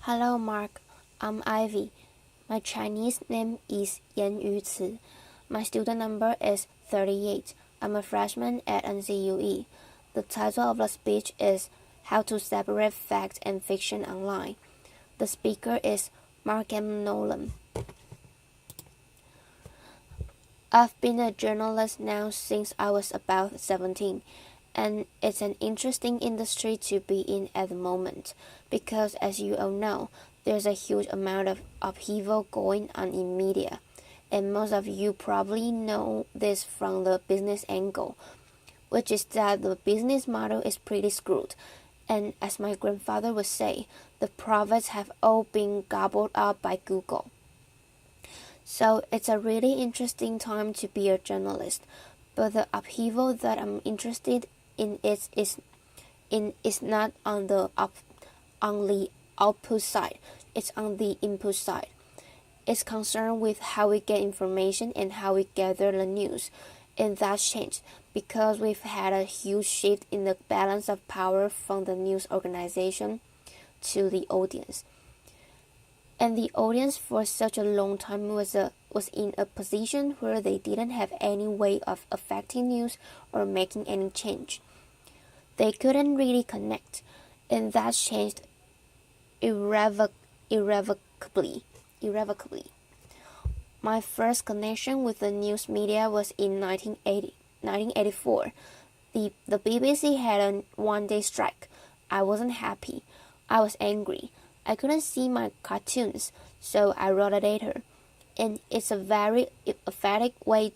Hello, Mark. I'm Ivy. My Chinese name is Yan Yuci. My student number is 38. I'm a freshman at NCUE. The title of the speech is How to Separate Fact and Fiction Online. The speaker is Markham Nolan. I've been a journalist now since I was about 17, and it's an interesting industry to be in at the moment because, as you all know, there's a huge amount of upheaval going on in media, and most of you probably know this from the business angle, which is that the business model is pretty screwed, and as my grandfather would say, the profits have all been gobbled up by Google. So it's a really interesting time to be a journalist, but the upheaval that I'm interested in is not on the output side, it's on the input side. It's concerned with how we get information and how we gather the news, and that's changed because we've had a huge shift in the balance of power from the news organization to the audience. And the audience for such a long time was in a position where they didn't have any way of affecting news or making any change. They couldn't really connect, and that changed irrevocably. My first connection with the news media was in 1984. The BBC had a one-day strike. I wasn't happy. I was angry. I couldn't see my cartoons, so I wrote a letter, and it's a very effective way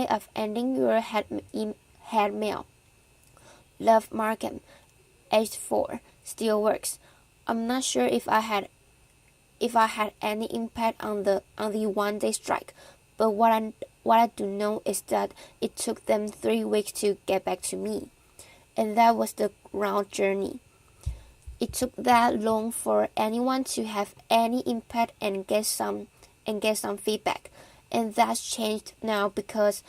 of ending your head mail. Love Markham, age 4, still works. I'm not sure if I had any impact on the one-day strike, but what I do know is that it took them 3 weeks to get back to me, and that was the round journey. It took that long for anyone to have any impact and get some feedback, and that's changed now because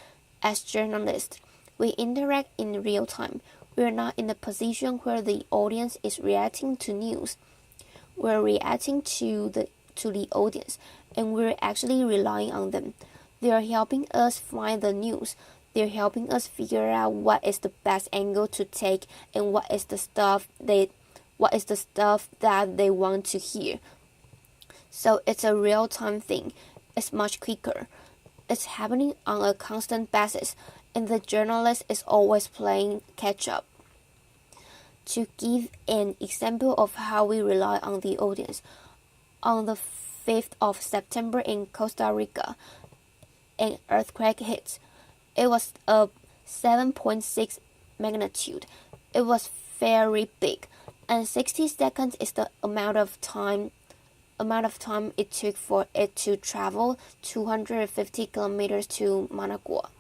as journalists, we interact in real time. We're not in a position where the audience is reacting to news. We're reacting to the audience, and we're actually relying on them. They're helping us find the news. They're helping us figure out what is the best angle to take and what is the stuff that they want to hear. So it's a real-time thing. It's much quicker. It's happening on a constant basis, and the journalist is always playing catch-up. To give an example of how we rely on the audience, on the 5th of September in Costa Rica, an earthquake hit. It was a 7.6 magnitude. It was very big, and 60 seconds is the amount of time it took for it to travel 250 kilometers to Managua.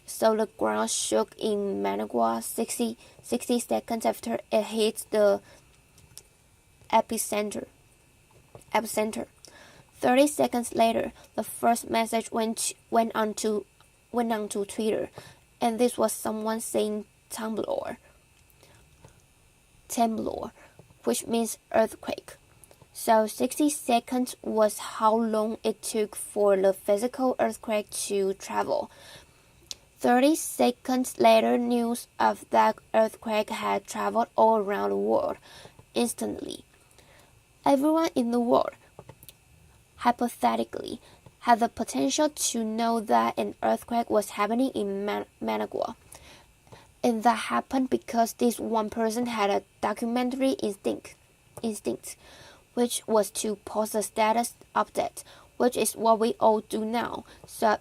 So the ground shook in Managua 60 seconds after it hit the epicenter. 30 seconds later, the first message went on to Twitter, and this was someone saying Temblor, which means earthquake. So 60 seconds was how long it took for the physical earthquake to travel. 30 seconds later, news of that earthquake had traveled all around the world instantly. Everyone in the world, hypothetically, had the potential to know that an earthquake was happening in Managua. And that happened because this one person had a documentary instinct, which was to post a status update, which is what we all do now. So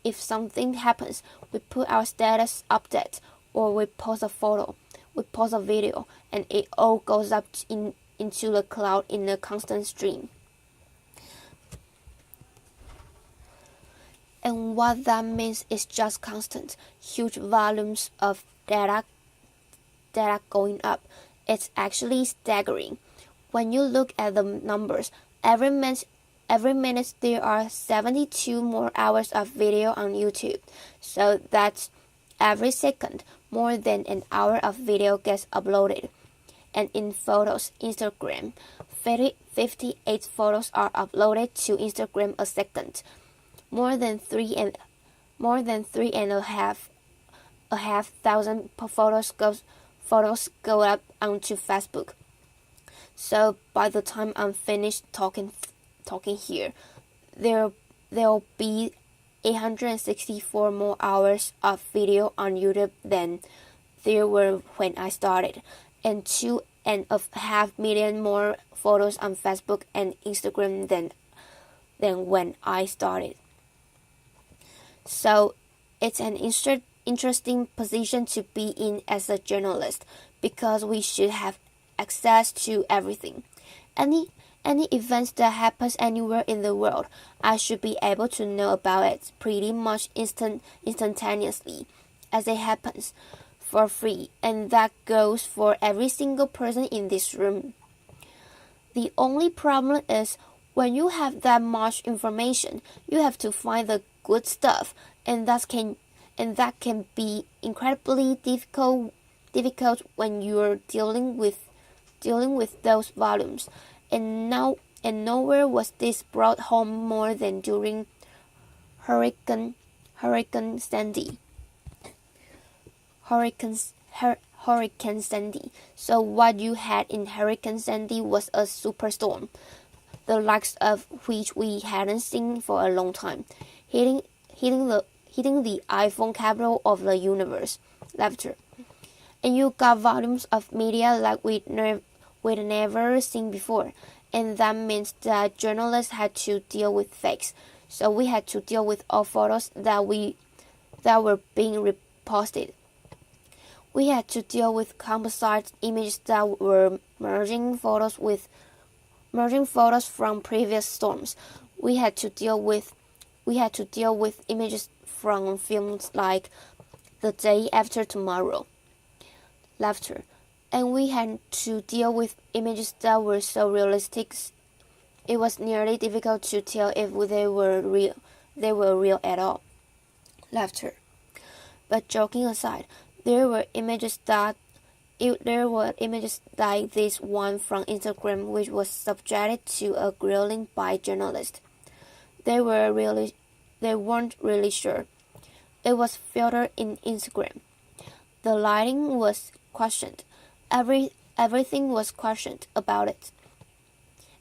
if something happens, we put our status update, or we post a photo, we post a video, and it all goes up into the cloud in a constant stream. And what that means is just constant, huge volumes of data going up. It's actually staggering. When you look at the numbers, every minute there are 72 more hours of video on YouTube. So that's every second more than an hour of video gets uploaded. and in photos, Instagram. 58 photos are uploaded to Instagram a second. More than three and a half thousand photos go up onto Facebook. So by the time I'm finished talking here, there'll be 864 more hours of video on YouTube than there were when I started, and 2.5 million more photos on Facebook and Instagram than when I started. So it's an interesting position to be in as a journalist, because we should have access to everything. Any events that happens anywhere in the world, I should be able to know about it pretty much instantaneously as it happens, for free, and that goes for every single person in this room. The only problem is, when you have that much information, you have to find the good stuff, and that can be incredibly difficult when you're dealing with those volumes. And nowhere was this brought home more than during Hurricane Sandy. Hurricane Sandy. So what you had in Hurricane Sandy was a superstorm, the likes of which we hadn't seen for a long time, hitting the iPhone capital of the universe. Laughter. And you got volumes of media like we'd never seen before, and that means that journalists had to deal with fakes. So we had to deal with all photos that were being reposted. We had to deal with composite images that were merging photos from previous storms. We had to deal with images from films like The Day After Tomorrow. Laughter. And we had to deal with images that were so realistic it was nearly difficult to tell if they were real at all. Laughter. But joking aside, there were images like this one from Instagram, which was subjected to a grilling by journalists. They weren't really sure. It was filtered in Instagram. The lighting was questioned. Everything was questioned about it.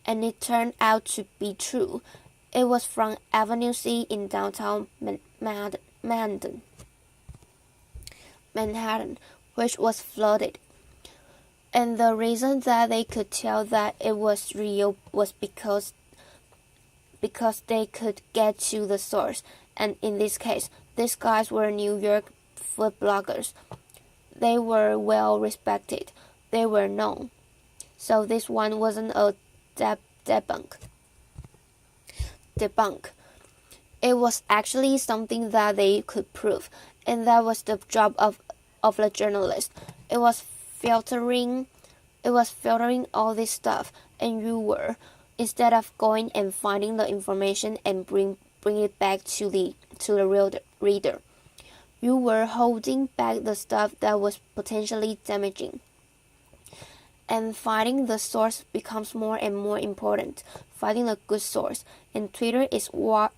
And it turned out to be true. It was from Avenue C in downtown Manhattan, which was flooded. And the reason that they could tell that it was real was because they could get to the source. And in this case, these guys were New York food bloggers. They were well respected. They were known. So this one wasn't a debunk. It was actually something that they could prove, and that was the job of the journalist. It was filtering all this stuff, and you were, instead of going and finding the information and bring it back to the reader, you were holding back the stuff that was potentially damaging. And finding the source becomes more and more important. Finding a good source, and Twitter is where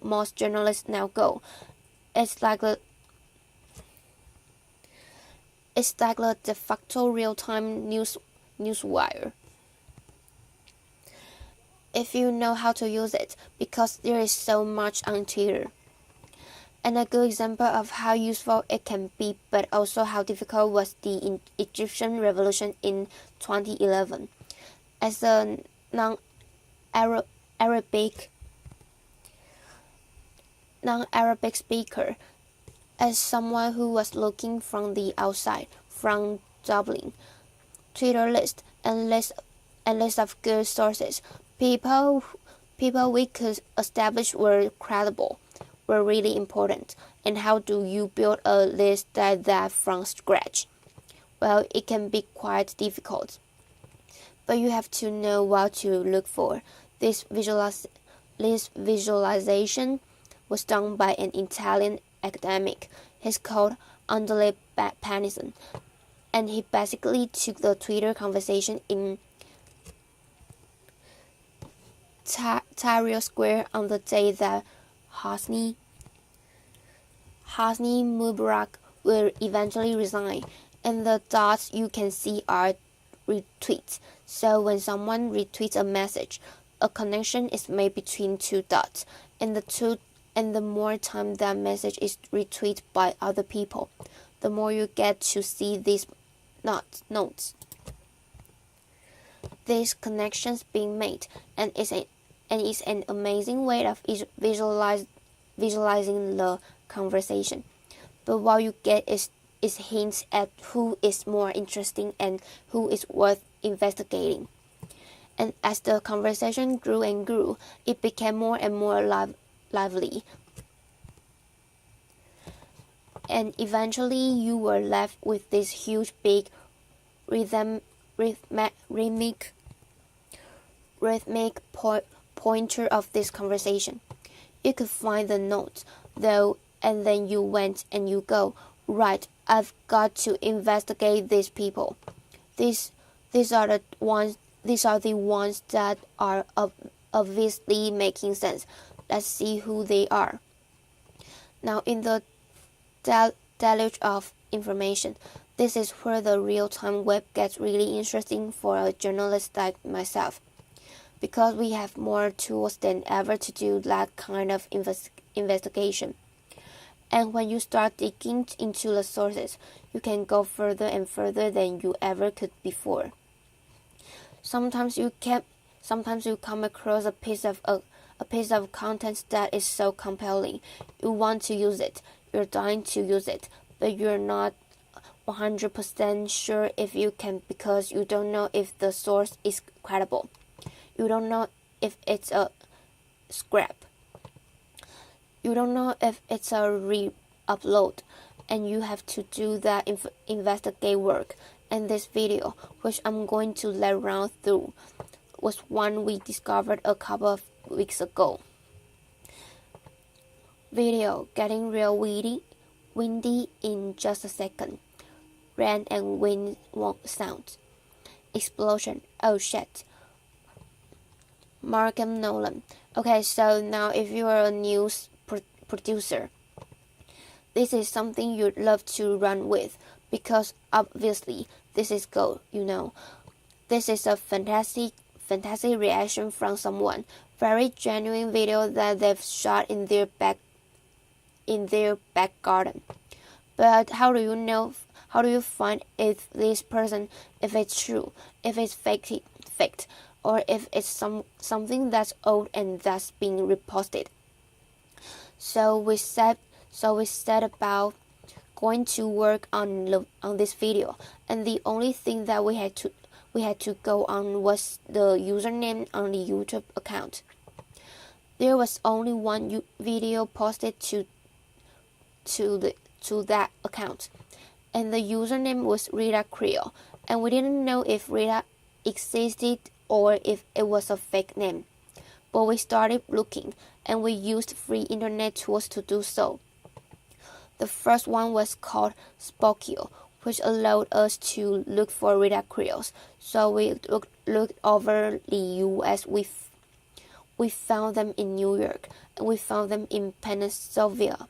most journalists now go. It's like the de facto real-time newswire, if you know how to use it, because there is so much on Twitter. And a good example of how useful it can be, but also how difficult, was the Egyptian revolution in 2011. As a non-Arabic speaker, as someone who was looking from the outside, from Dublin, Twitter list and list of good sources, people we could establish were credible, were really important. And how do you build a list like that from scratch? Well, it can be quite difficult, but you have to know what to look for. This visualization was done by an Italian academic. He's called Andrea Panizon. and he basically took the Twitter conversation in Tahrir Square on the day that Hosni Mubarak will eventually resign, and the dots you can see are retweets. So when someone retweets a message, a connection is made between two dots, and the more time that message is retweeted by other people, the more you get to see these notes. These connections being made, and it's an amazing way of visualizing the conversation. But what you get is hints at who is more interesting and who is worth investigating. And as the conversation grew and grew, it became more and more lively. And eventually you were left with this huge big rhythmic pointer of this conversation. You could find the notes, though, and then you went and you go, right, I've got to investigate these people. These are the ones that are obviously making sense. Let's see who they are. Now, in the deluge of information, this is where the real-time web gets really interesting for a journalist like myself, because we have more tools than ever to do that kind of investigation. And when you start digging into the sources, you can go further and further than you ever could before. Sometimes you come across a piece of content that is so compelling, you want to use it, you're dying to use it, but you're not 100% sure if you can, because you don't know if the source is credible. You don't know if it's a scrap. You don't know if it's a re-upload, and you have to do that investigate work. And this video, which I'm going to let run through, was one we discovered a couple of weeks ago. Video getting real windy in just a second. Rain and wind sounds. Explosion. Oh shit. Markham, Nolan. Okay, so now if you are a news producer, this is something you'd love to run with, because obviously this is gold, you know. This is a fantastic reaction from someone. Very genuine video that they've shot in their back garden. But how do you know? How do you find if this person, if it's true, if it's faked, or if it's something that's old and that's being reposted? So we set about going to work on this video, and the only thing that we had to go on was the username on the YouTube account. There was only one video posted to that account, and the username was Rita Creole, and we didn't know if Rita existed or if it was a fake name. But we started looking, and we used free internet tools to do so. The first one was called Spokio, which allowed us to look for Rita Creoles. So we looked over the U.S. We found them in New York, and we found them in Pennsylvania,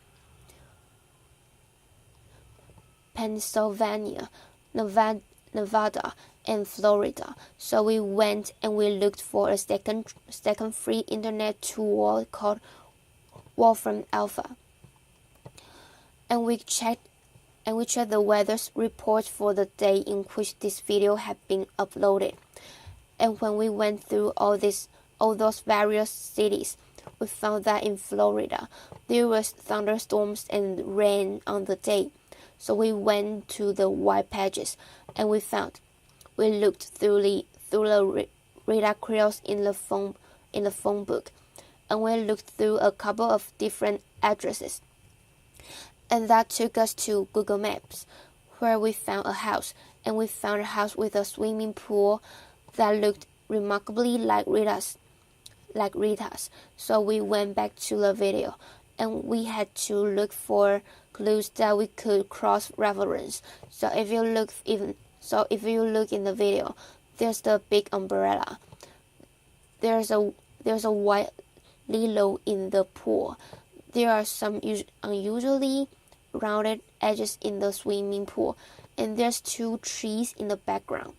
Nevada, and Florida. So we went and we looked for a second free internet tool called Wolfram Alpha. And we checked the weather report for the day in which this video had been uploaded. And when we went through all those various cities, we found that in Florida there was thunderstorms and rain on the day. So we went to the white pages, and we looked through the Rita Creoles in the phone book, and we looked through a couple of different addresses. And that took us to Google Maps, where we found a house, and we found a house with a swimming pool that looked remarkably like Rita's. So we went back to the video, and we had to look for clues that we could cross-reference. So if you look in the video, there's the big umbrella. There's a white lilo in the pool. There are some unusually rounded edges in the swimming pool, and there's 2 trees in the background.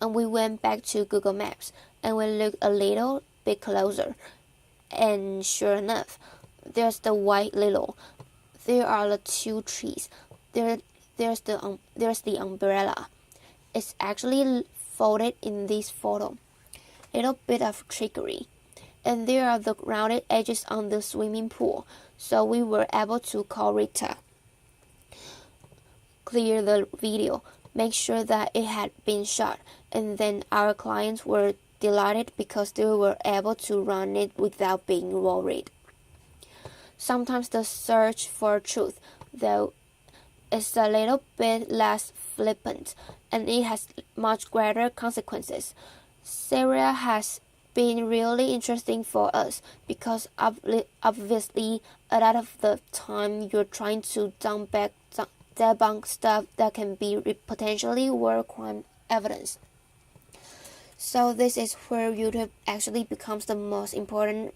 And we went back to Google Maps, and we looked a little bit closer, and sure enough, there's the white lilo. There are the 2 trees. There's the umbrella. It's actually folded in this photo. Little bit of trickery. And there are the rounded edges on the swimming pool, so we were able to call Rita, clear the video, make sure that it had been shot, and then our clients were delighted because they were able to run it without being worried. Sometimes the search for truth, though, is a little bit less flippant, and it has much greater consequences. Syria has been really interesting for us because obviously a lot of the time you're trying to debunk stuff that can be potentially war crime evidence. So this is where YouTube actually becomes the most important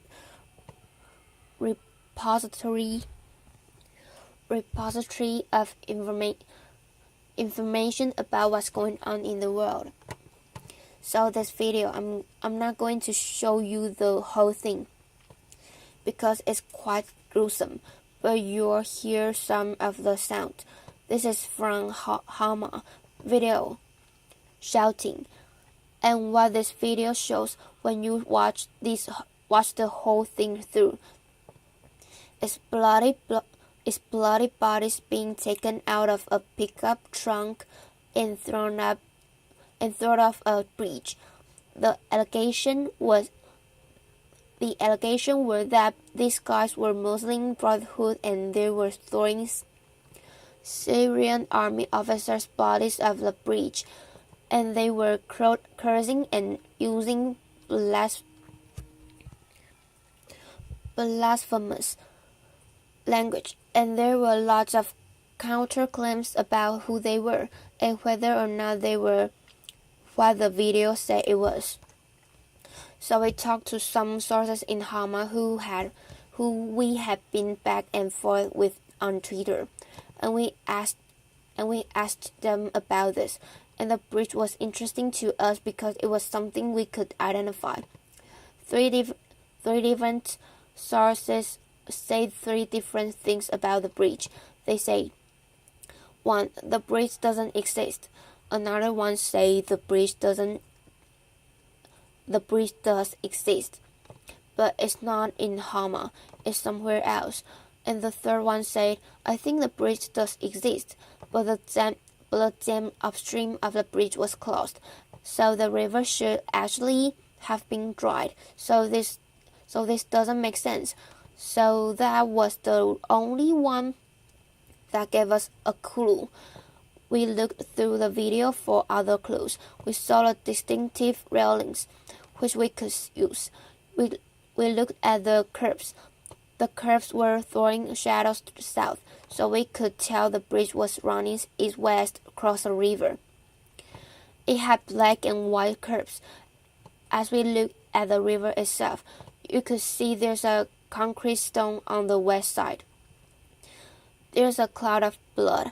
repository of information about what's going on in the world. So this video, I'm not going to show you the whole thing because it's quite gruesome, but you'll hear some of the sound. This is from Hama video shouting, and what this video shows when you watch the whole thing through is bloody bodies being taken out of a pickup trunk and thrown off a bridge. The allegation was that these guys were Muslim Brotherhood and they were throwing Syrian army officers' bodies off the bridge, and they were cursing and using blasphemous language, and there were lots of counterclaims about who they were and whether or not they were what the video said it was. So we talked to some sources in Hama who we had been back and forth with on Twitter, and we asked them about this, and the bridge was interesting to us because it was something we could identify. Three different sources say 3 different things about the bridge. They say, 1. The bridge doesn't exist. Another one say the bridge does exist, but it's not in Hama, it's somewhere else. And the third one said, I think the bridge does exist, but the dam upstream of the bridge was closed, so the river should actually have been dried. So this doesn't make sense. So that was the only one that gave us a clue. We looked through the video for other clues. We saw the distinctive railings, which we could use. We looked at the curves. The curves were throwing shadows to the south, so we could tell the bridge was running east-west across the river. It had black and white curves. As we looked at the river itself, you could see there's a concrete stone on the west side. There's a cloud of blood.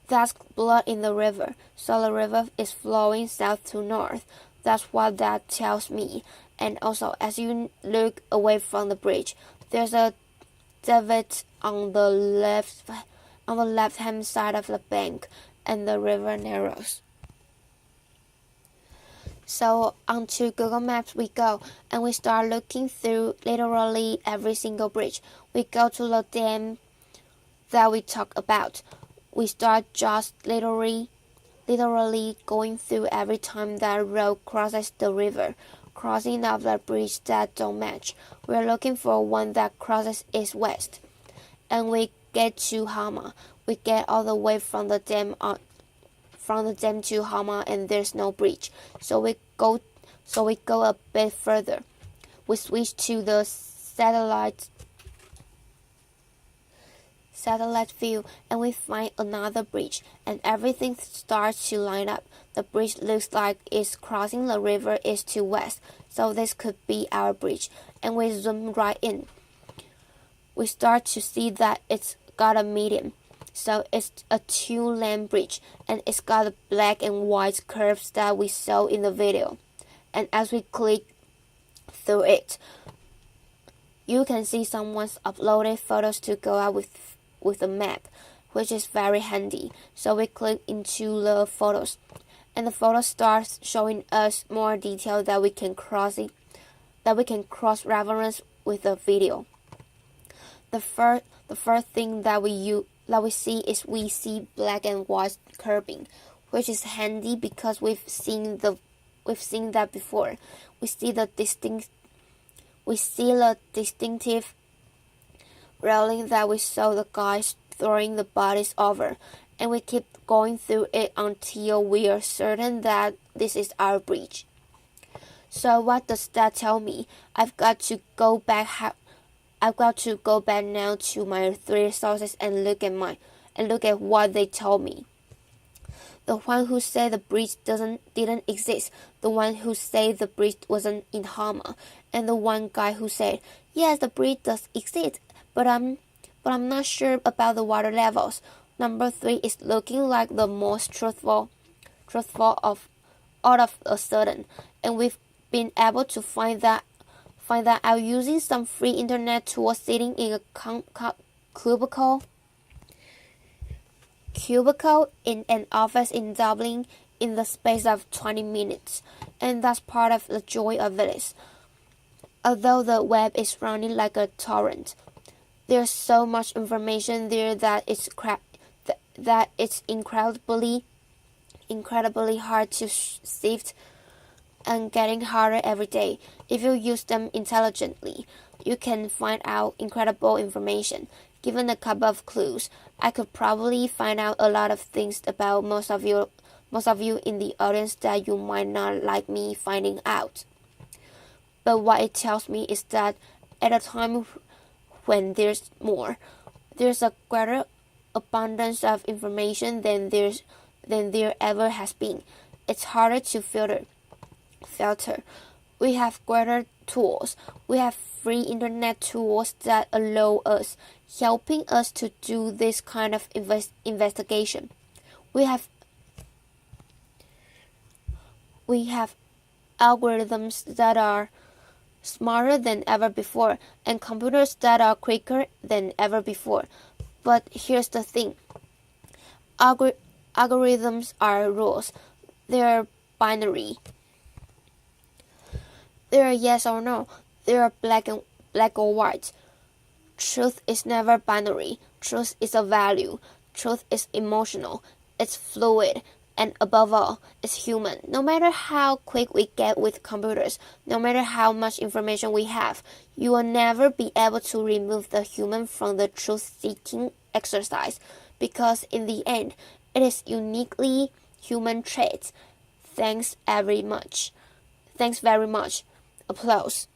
That's blood in the river, so the river is flowing south to north. That's what that tells me. And also, as you look away from the bridge, there's a divot on the left-hand side of the bank, and the river narrows. So onto Google Maps we go, and we start looking through literally every single bridge. We go to the dam that we talk about. We start just literally going through every time that road crosses the river, crossing of the bridge that don't match. We're looking for one that crosses east-west. And we get to Hama. We get all the way from the dam to Hama, and there's no bridge. So we go a bit further. We switch to the satellite satellite view and we find another bridge and everything starts to line up. The bridge looks like it's crossing the river east to west, so this could be our bridge, and we zoom right in. We start to see that it's got a median, so it's a two-lane bridge, and it's got the black and white curves that we saw in the video. And as we click through it, you can see someone's uploaded photos to go out with the map, which is very handy. So we click into the photos, and the photo starts showing us more detail that we can cross-reference with the video. The first thing that we see is we see black and white curving, which is handy because we've seen that before. We see the distinctive railing that we saw the guys throwing the bodies over, and we keep going through it until we are certain that this is our bridge. So what does that tell me? I've got to go back now to my 3 sources and look at what they told me. The one who said the bridge didn't exist, the one who said the bridge wasn't in Hama, and the one guy who said, yes, the bridge does exist, but I'm not sure about the water levels. Number 3 is looking like the most truthful of all of a sudden, and we've been able to find that out using some free internet tools sitting in a cubicle in an office in Dublin in the space of 20 minutes, and that's part of the joy of this. Although the web is running like a torrent, there's so much information there that it's incredibly hard to sift, and getting harder every day. If you use them intelligently, you can find out incredible information. Given a couple of clues, I could probably find out a lot of things about most of you in the audience that you might not like me finding out. But what it tells me is that at a time when there's a greater abundance of information than there ever has been. It's harder to filter. We have greater tools. We have free internet tools that allow us, helping us to do this kind of investigation. We have algorithms that are smarter than ever before, and computers that are quicker than ever before. But here's the thing. Algorithms are rules. They're binary. They're yes or no. They're black or white. Truth is never binary. Truth is a value. Truth is emotional. It's fluid. And above all, it's human. No matter how quick we get with computers, no matter how much information we have, you will never be able to remove the human from the truth-seeking exercise, because in the end, it is uniquely human trait. Thanks very much. Applause.